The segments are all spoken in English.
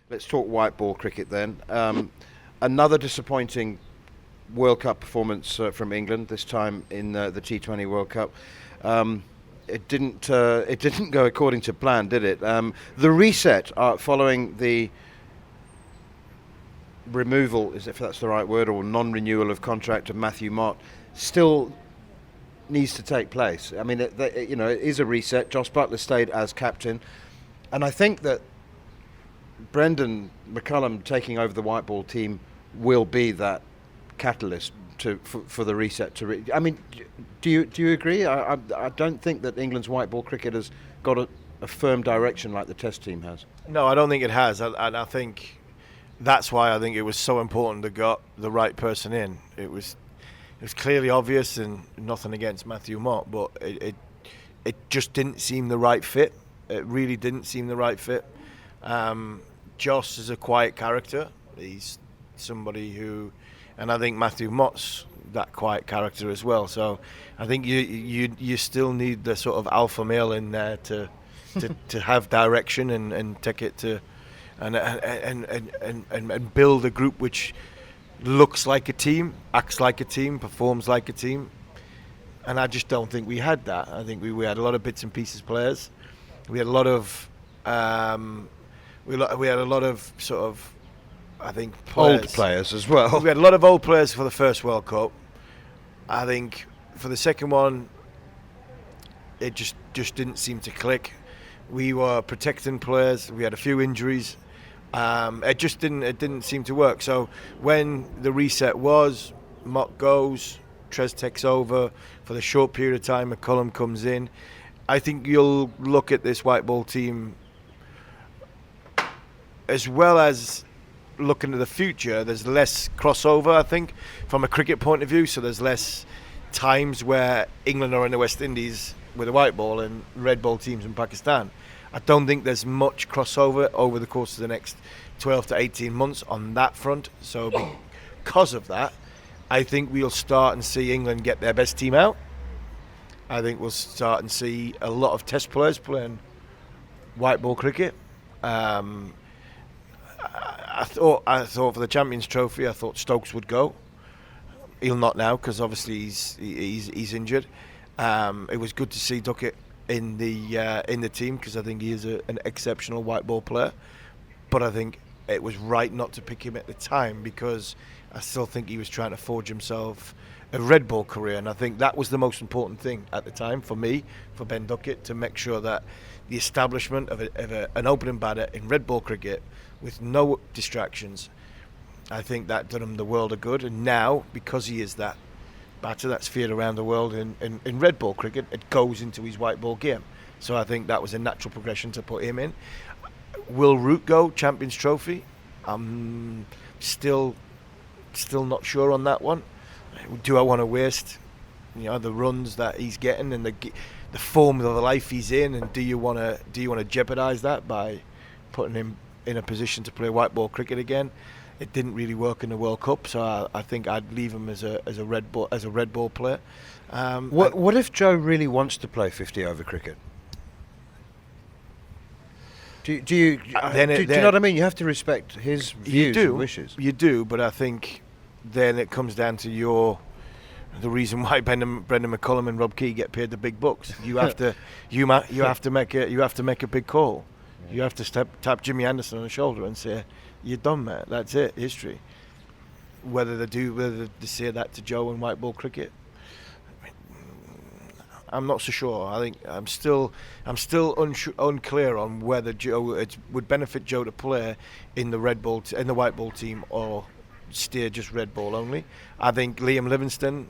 Let's talk white ball cricket then. Another disappointing World Cup performance from England. This time in the T20 World Cup. It didn't go according to plan, did it? The reset following the removal, if that's the right word, or non-renewal of contract of Matthew Mott, still needs to take place. I mean, it is a reset. Joss Buttler stayed as captain, and I think that Brendan McCullum taking over the white ball team will be that catalyst for the reset. I mean, do you agree? I don't think that England's white ball cricket has got a firm direction like the Test team has. No, I don't think it has, and I think that's why I think it was so important to got the right person in. It was clearly obvious, and nothing against Matthew Mott, but it just didn't seem the right fit. It really didn't seem the right fit. Joss is a quiet character. He's somebody who, and I think Matthew Mott's that quiet character as well. So I think you still need the sort of alpha male in there to have direction and take it to and build a group which looks like a team, acts like a team, performs like a team. And I just don't think we had that. I think we had a lot of bits and pieces players. We had a lot of we had a lot of sort of, I think, players. Old players as well. We had a lot of old players for the first World Cup. I think for the second one, it just didn't seem to click. We were protecting players. We had a few injuries. It didn't seem to work. So when the reset was, Mott goes, Trez takes over for the short period of time, McCullum comes in. I think you'll look at this white ball team as well as looking to the future. There's less crossover, I think, from a cricket point of view. So there's less times where England are in the West Indies with a white ball and red ball teams in Pakistan. I don't think there's much crossover over the course of the next 12 to 18 months on that front. So because of that, I think we'll start and see England get their best team out. I think we'll start and see a lot of Test players playing white ball cricket. I thought for the Champions Trophy, I thought Stokes would go. He'll not now because obviously he's injured. It was good to see Duckett in the team because I think he is an exceptional white ball player. But I think it was right not to pick him at the time because I still think he was trying to forge himself a red ball career, and I think that was the most important thing at the time for me, for Ben Duckett, to make sure that the establishment of an opening batter in red ball cricket with no distractions, I think that done him the world of good. And now, because he is that batter that's feared around the world in red ball cricket, it goes into his white ball game. So I think that was a natural progression to put him in. Will Root go Champions Trophy? I'm still not sure on that one. Do I want to waste, the runs that he's getting and the form of the life he's in, and do you want to jeopardise that by putting him in a position to play white ball cricket again? It didn't really work in the World Cup, so I think I'd leave him as a red ball player. What if Joe really wants to play 50 over cricket? Do you know what I mean? You have to respect his views and wishes. You do, but I think then it comes down to the reason why Brendan McCullum and Rob Key get paid the big bucks. You have to make a big call. Yeah. You have to tap Jimmy Anderson on the shoulder and say, "You're done, mate. That's it. History." Whether they say that to Joe in white ball cricket, I'm not so sure. I think I'm still unclear on whether it would benefit Joe to play in the in the white ball team or stay just red ball only. I think Liam Livingstone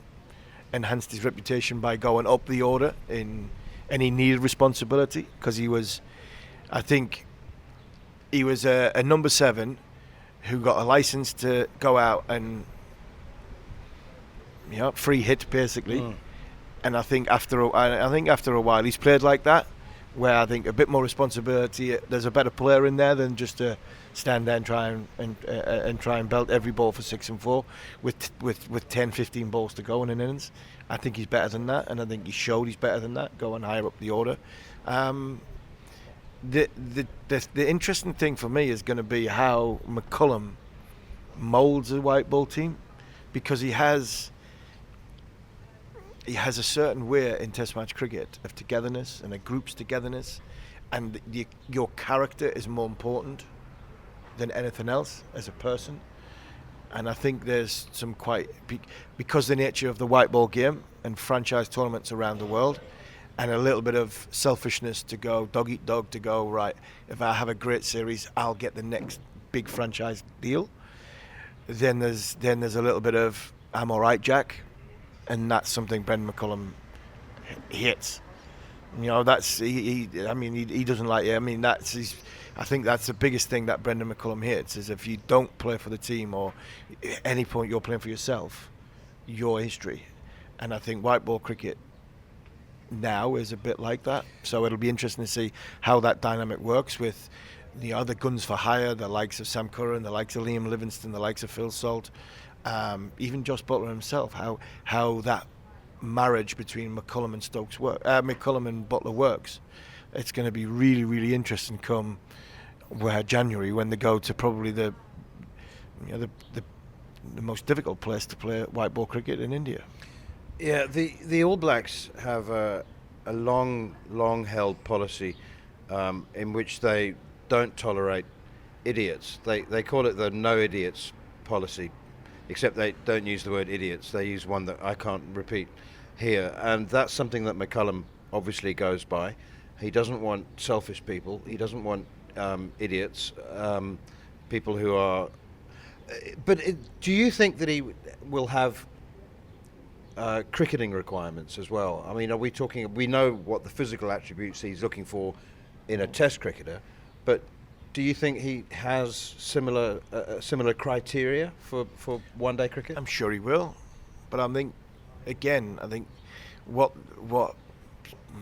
enhanced his reputation by going up the order and he needed responsibility because he was a number 7 who got a license to go out and free hit basically. And I think after a while he's played like that, where I think a bit more responsibility. There's a better player in there than just to stand there and try and belt every ball for 6 and 4 with 10, 15 balls to go in an innings. I think he's better than that, and I think he showed he's better than that, going higher up the order. the interesting thing for me is going to be how McCullum moulds a white ball team, because he has a certain way in Test match cricket of togetherness and a group's togetherness, and your character is more important than anything else as a person. And I think there's some because the nature of the white ball game and franchise tournaments around the world, and a little bit of selfishness to go dog eat dog, to go, right, if I have a great series, I'll get the next big franchise deal. Then there's a little bit of I'm all right, Jack, and that's something Brendan McCullum hits. You know, that's he doesn't like it. I mean, I think that's the biggest thing that Brendan McCullum hits, is if you don't play for the team, or at any point you're playing for yourself, your history. And I think white ball cricket now is a bit like that. So it'll be interesting to see how that dynamic works with the other guns for hire, the likes of Sam Curran, the likes of Liam Livingstone, the likes of Phil Salt, even Josh Butler himself. How that marriage between McCullum and McCullum and Butler works. It's going to be really, really interesting come January, when they go to probably the most difficult place to play white ball cricket in India. Yeah, the All Blacks have a long held policy in which they don't tolerate idiots. They call it the no idiots policy, except they don't use the word idiots. They use one that I can't repeat here, and that's something that McCullum obviously goes by. He doesn't want selfish people. He doesn't want idiots, people who are. But do you think that he will have cricketing requirements as well? I mean, are we talking? We know what the physical attributes he's looking for in a Test cricketer, but do you think he has similar criteria for one-day cricket? I'm sure he will, but I think what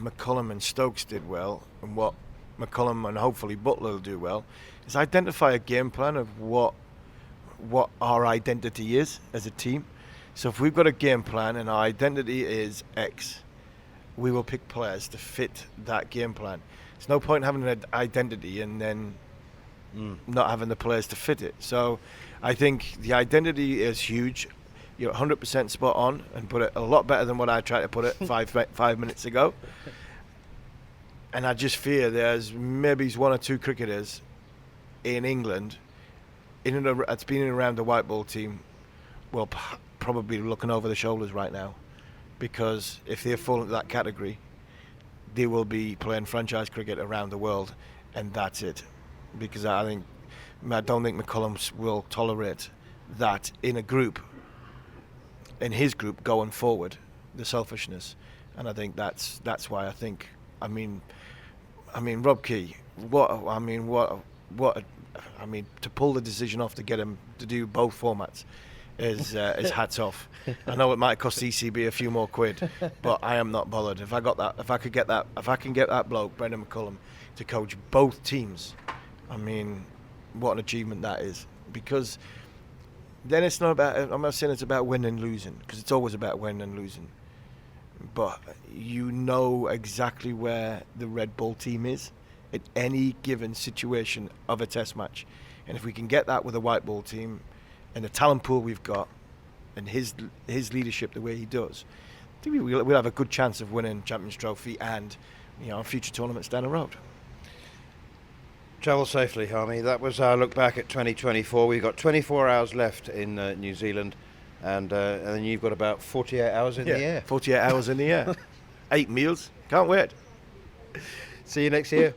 McCullum and Stokes did well, and what McCullum and hopefully Butler will do well, is identify a game plan of what our identity is as a team. So if we've got a game plan and our identity is X, we will pick players to fit that game plan. There's no point in having an identity and then not having the players to fit it. So I think the identity is huge. You're 100% spot on, and put it a lot better than what I tried to put it 5 minutes ago. And I just fear there's maybe one or two cricketers in England that's been in around the white ball team will probably looking over the shoulders right now, because if they fall into that category, they will be playing franchise cricket around the world, and that's it. Because I don't think McCullum will tolerate that in his group going forward, the selfishness. And I think that's why I think Rob Key, to pull the decision off to get him to do both formats is hats off. I know it might cost ECB a few more quid, but I am not bothered. If I can get that bloke, Brendan McCullum, to coach both teams, what an achievement that is. Because then it's not about, I'm not saying it's about winning and losing, because it's always about winning and losing. But you know exactly where the red ball team is at any given situation of a Test match. And if we can get that with a white ball team and the talent pool we've got and his leadership the way he does, I think we'll have a good chance of winning Champions Trophy and future tournaments down the road. Travel safely, Harmy. That was our look back at 2024. We've got 24 hours left in New Zealand, and then you've got about 48 hours in the air. 48 hours in the air. 8 meals. Can't wait. See you next year.